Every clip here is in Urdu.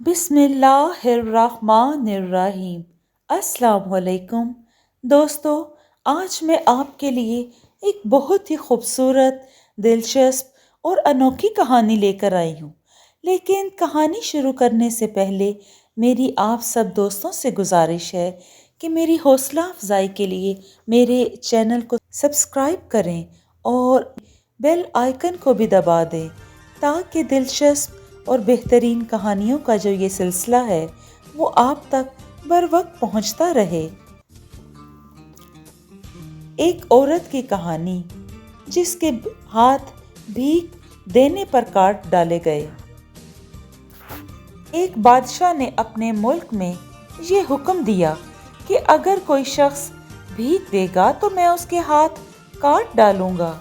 بسم اللہ الرحمن الرحیم۔ السلام علیکم دوستو، آج میں آپ کے لیے ایک بہت ہی خوبصورت، دلچسپ اور انوکھی کہانی لے کر آئی ہوں۔ لیکن کہانی شروع کرنے سے پہلے میری آپ سب دوستوں سے گزارش ہے کہ میری حوصلہ افزائی کے لیے میرے چینل کو سبسکرائب کریں اور بیل آئیکن کو بھی دبا دیں تاکہ دلچسپ اور بہترین کہانیوں کا جو یہ سلسلہ ہے وہ آپ تک بر وقت پہنچتا رہے۔ ایک عورت کی کہانی جس کے ہاتھ بھیک دینے پر کاٹ ڈالے گئے۔ ایک بادشاہ نے اپنے ملک میں یہ حکم دیا کہ اگر کوئی شخص بھیک دے گا تو میں اس کے ہاتھ کاٹ ڈالوں گا۔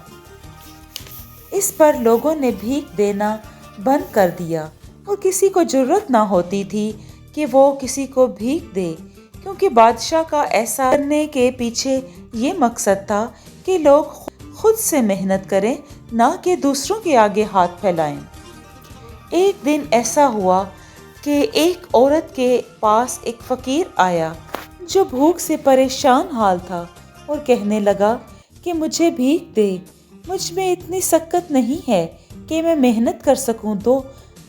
اس پر لوگوں نے بھیک دینا بند کر دیا اور کسی کو جرأت نہ ہوتی تھی کہ وہ کسی کو بھیک دے، کیونکہ بادشاہ کا ایسا کرنے کے پیچھے یہ مقصد تھا کہ لوگ خود سے محنت کریں، نہ کہ دوسروں کے آگے ہاتھ پھیلائیں۔ ایک دن ایسا ہوا کہ ایک عورت کے پاس ایک فقیر آیا جو بھوک سے پریشان حال تھا اور کہنے لگا کہ مجھے بھیک دے، مجھ میں اتنی سکت نہیں ہے کہ میں محنت کر سکوں تو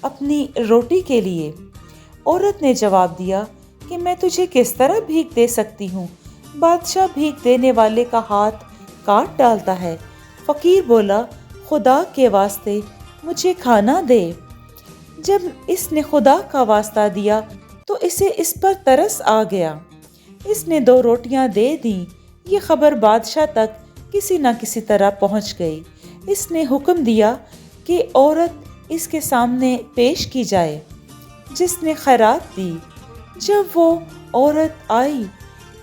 اپنی روٹی کے لیے۔ عورت نے جواب دیا کہ میں تجھے کس طرح بھیک دے سکتی ہوں، بادشاہ بھیک دینے والے کا ہاتھ کاٹ ڈالتا ہے۔ فقیر بولا، خدا کے واسطے مجھے کھانا دے۔ جب اس نے خدا کا واسطہ دیا تو اسے اس پر ترس آ گیا۔ اس نے 2 روٹیاں دے دیں۔ یہ خبر بادشاہ تک کسی نہ کسی طرح پہنچ گئی۔ اس نے حکم دیا کہ عورت اس کے سامنے پیش کی جائے جس نے خیرات دی۔ جب وہ عورت آئی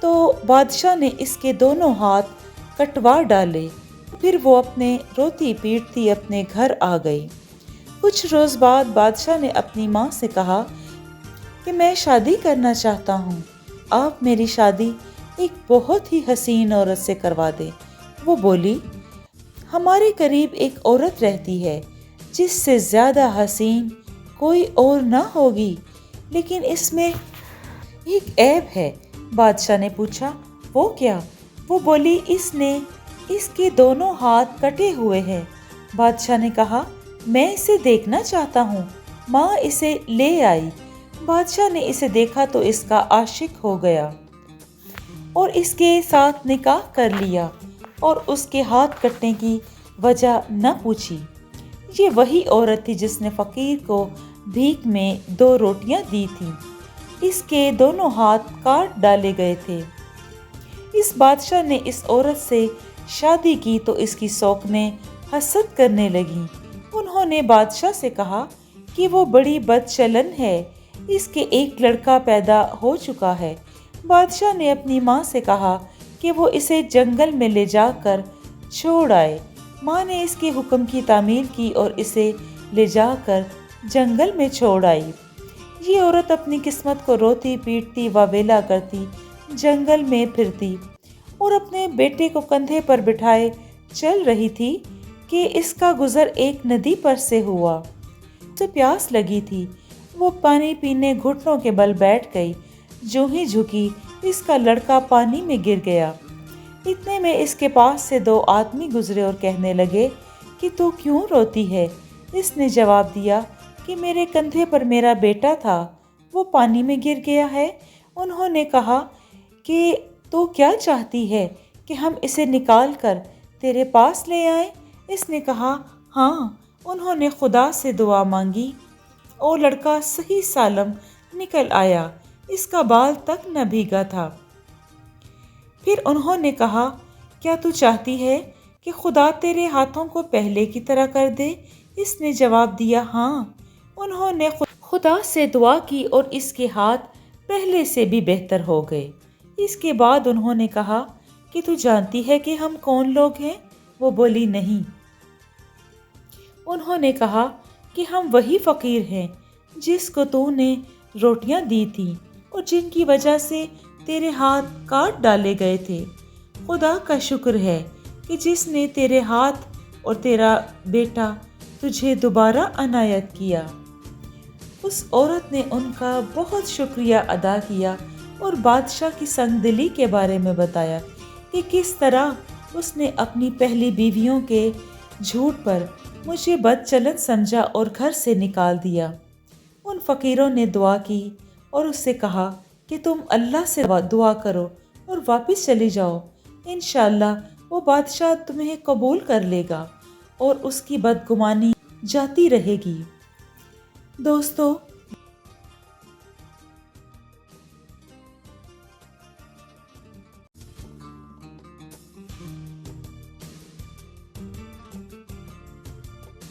تو بادشاہ نے اس کے دونوں ہاتھ کٹوا ڈالے، پھر وہ اپنے روتی پیٹتی اپنے گھر آ گئی۔ کچھ روز بعد بادشاہ نے اپنی ماں سے کہا کہ میں شادی کرنا چاہتا ہوں، آپ میری شادی ایک بہت ہی حسین عورت سے کروا دیں۔ وہ بولی، ہمارے قریب ایک عورت رہتی ہے جس سے زیادہ حسین کوئی اور نہ ہوگی، لیکن اس میں ایک عیب ہے۔ بادشاہ نے پوچھا، وہ کیا؟ وہ بولی، اس کے دونوں ہاتھ کٹے ہوئے ہیں۔ بادشاہ نے کہا، میں اسے دیکھنا چاہتا ہوں۔ ماں اسے لے آئی۔ بادشاہ نے اسے دیکھا تو اس کا عاشق ہو گیا اور اس کے ساتھ نکاح کر لیا اور اس کے ہاتھ کٹنے کی وجہ نہ پوچھی۔ یہ وہی عورت تھی جس نے فقیر کو بھیک میں 2 روٹیاں دی تھیں۔ اس کے دونوں ہاتھ کاٹ ڈالے گئے تھے۔ اس بادشاہ نے اس عورت سے شادی کی تو اس کی سوکنیں حسد کرنے لگیں۔ انہوں نے بادشاہ سے کہا کہ وہ بڑی بد چلن ہے، اس کے ایک لڑکا پیدا ہو چکا ہے۔ بادشاہ نے اپنی ماں سے کہا کہ وہ اسے جنگل میں لے جا کر چھوڑ آئے۔ ماں نے اس کے حکم کی تعمیل کی اور اسے لے جا کر جنگل میں چھوڑ آئی۔ یہ عورت اپنی قسمت کو روتی پیٹتی واویلا کرتی جنگل میں پھرتی اور اپنے بیٹے کو کندھے پر بٹھائے چل رہی تھی کہ اس کا گزر ایک ندی پر سے ہوا۔ اسے پیاس لگی تھی، وہ پانی پینے گھٹنوں کے بل بیٹھ گئی۔ جو ہی جھکی، اس کا لڑکا پانی میں گر گیا۔ اتنے میں اس کے پاس سے 2 آدمی گزرے اور کہنے لگے کہ تو کیوں روتی ہے؟ اس نے جواب دیا کہ میرے کندھے پر میرا بیٹا تھا، وہ پانی میں گر گیا ہے۔ انہوں نے کہا کہ تو کیا چاہتی ہے کہ ہم اسے نکال کر تیرے پاس لے آئیں؟ اس نے کہا، ہاں۔ انہوں نے خدا سے دعا مانگی اور لڑکا صحیح سالم نکل آیا، اس کا بال تک نہ بھیگا تھا۔ پھر انہوں نے کہا، کیا تو چاہتی ہے کہ خدا تیرے ہاتھوں کو پہلے کی طرح کر دے؟ اس نے جواب دیا، ہاں۔ انہوں نے خدا سے دعا کی اور اس کے ہاتھ پہلے سے بھی بہتر ہو گئے۔ اس کے بعد انہوں نے کہا کہ تو جانتی ہے کہ ہم کون لوگ ہیں؟ وہ بولی، نہیں۔ انہوں نے کہا کہ ہم وہی فقیر ہیں جس کو تو نے روٹیاں دی تھیں اور جن کی وجہ سے تیرے ہاتھ کاٹ ڈالے گئے تھے۔ خدا کا شکر ہے کہ جس نے تیرے ہاتھ اور تیرا بیٹا تجھے دوبارہ عنایت کیا۔ اس عورت نے ان کا بہت شکریہ ادا کیا اور بادشاہ کی سنگ دلی کے بارے میں بتایا کہ کس طرح اس نے اپنی پہلی بیویوں کے جھوٹ پر مجھے بد چلن سمجھا اور گھر سے نکال دیا۔ ان فقیروں نے دعا کی اور اس سے کہا کہ تم اللہ سے دعا کرو اور واپس چلی جاؤ، انشاءاللہ وہ بادشاہ تمہیں قبول کر لے گا اور اس کی بدگمانی جاتی رہے گی۔ دوستو،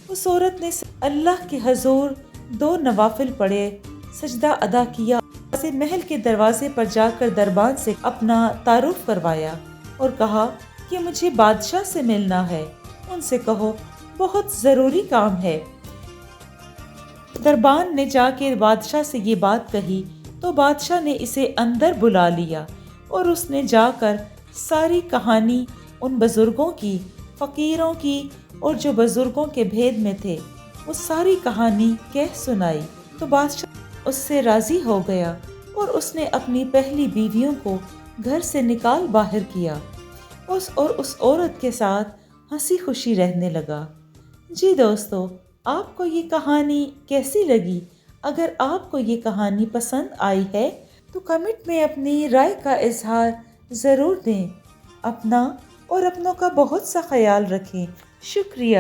اس عورت نے اللہ کے حضور 2 نوافل پڑھے، سجدہ ادا کیا، محل کے دروازے پر جا کر دربان سے اپنا تعارف کروایا اور کہا کہ مجھے بادشاہ سے ملنا ہے، ان سے کہو بہت ضروری کام ہے۔ دربان نے جا کے بادشاہ سے یہ بات کہی تو بادشاہ نے اسے اندر بلا لیا اور اس نے جا کر ساری کہانی ان بزرگوں کی، فقیروں کی اور جو بزرگوں کے بھید میں تھے، وہ ساری کہانی کہہ سنائی تو بادشاہ اس سے راضی ہو گیا اور اس نے اپنی پہلی بیویوں کو گھر سے نکال باہر کیا اور اس عورت کے ساتھ ہنسی خوشی رہنے لگا۔ جی دوستو، آپ کو یہ کہانی کیسی لگی؟ اگر آپ کو یہ کہانی پسند آئی ہے تو کمنٹ میں اپنی رائے کا اظہار ضرور دیں۔ اپنا اور اپنوں کا بہت سا خیال رکھیں۔ شکریہ۔